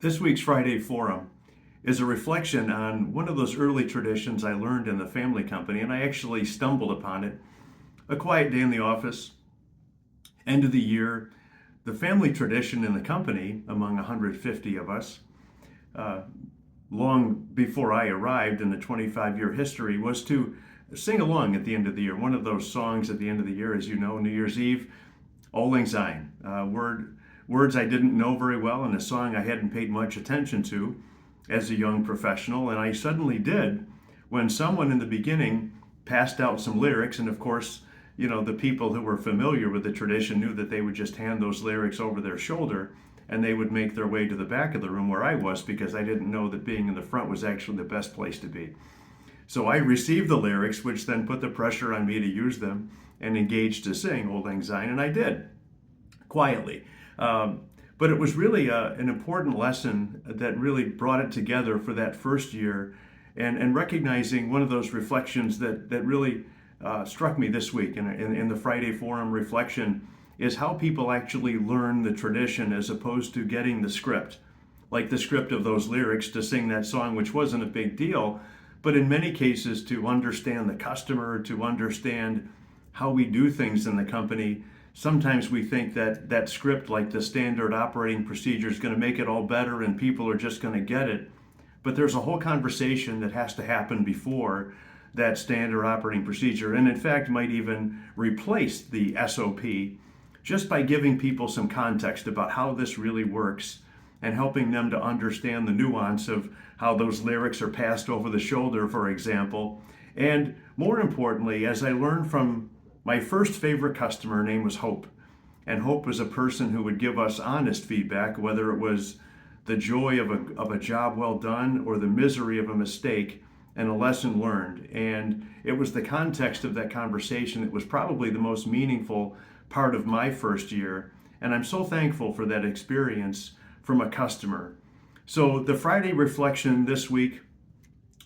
This week's Friday Forum is a reflection on one of those early traditions I learned in the family company, and I actually stumbled upon it. A quiet day in the office, end of the year, the family tradition in the company, among 150 of us, uh, long before I arrived in the 25-year history, was to sing along at the end of the year. One of those songs at the end of the year, as you know, New Year's Eve, Auld Lang Syne. Words I didn't know very well, and a song I hadn't paid much attention to as a young professional, and I suddenly did when someone in the beginning passed out some lyrics, and of course, the people who were familiar with the tradition knew that they would just hand those lyrics over their shoulder and they would make their way to the back of the room where I was because I didn't know that being in the front was actually the best place to be. So I received the lyrics, which then put the pressure on me to use them and engage to sing Auld Lang Syne, and I did quietly. But it was really an important lesson that really brought it together for that first year, and recognizing one of those reflections that really struck me this week in the Friday Forum reflection is how people actually learn the tradition as opposed to getting the script, like the script of those lyrics to sing that song, which wasn't a big deal, but in many cases to understand the customer, to understand how we do things in the company. Sometimes we think that that script, like the standard operating procedure, is going to make it all better and people are just going to get it. But there's a whole conversation that has to happen before that standard operating procedure, and in fact might even replace the SOP, just by giving people some context about how this really works and helping them to understand the nuance of how those lyrics are passed over the shoulder, for example. And more importantly, as I learned from my first favorite customer, her name was Hope. And Hope was a person who would give us honest feedback, whether it was the joy of a job well done or the misery of a mistake and a lesson learned. And it was the context of that conversation that was probably the most meaningful part of my first year. And I'm so thankful for that experience from a customer. So the Friday reflection this week,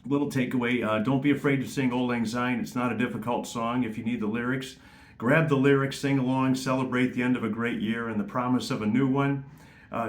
little takeaway, don't be afraid to sing Auld Lang Syne. It's not a difficult song if you need the lyrics. Grab the lyrics, sing along, celebrate the end of a great year and the promise of a new one.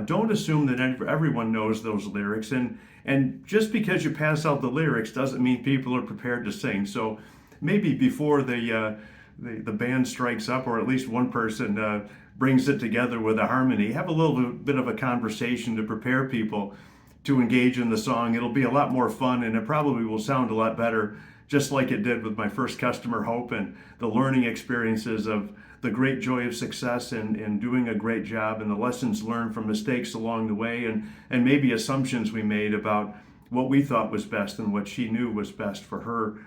Don't assume that everyone knows those lyrics. And just because you pass out the lyrics doesn't mean people are prepared to sing. So maybe before the band strikes up, or at least one person brings it together with a harmony, have a little bit of a conversation to prepare people to engage in the song. It'll be a lot more fun and it probably will sound a lot better, just like it did with my first customer, Hope, and the learning experiences of the great joy of success and doing a great job and the lessons learned from mistakes along the way and maybe assumptions we made about what we thought was best and what she knew was best for her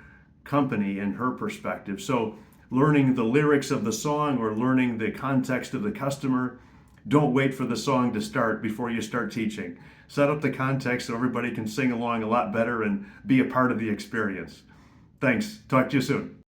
company and her perspective. So learning the lyrics of the song or learning the context of the customer, don't wait for the song to start before you start teaching. Set up the context so everybody can sing along a lot better and be a part of the experience. Thanks. Talk to you soon.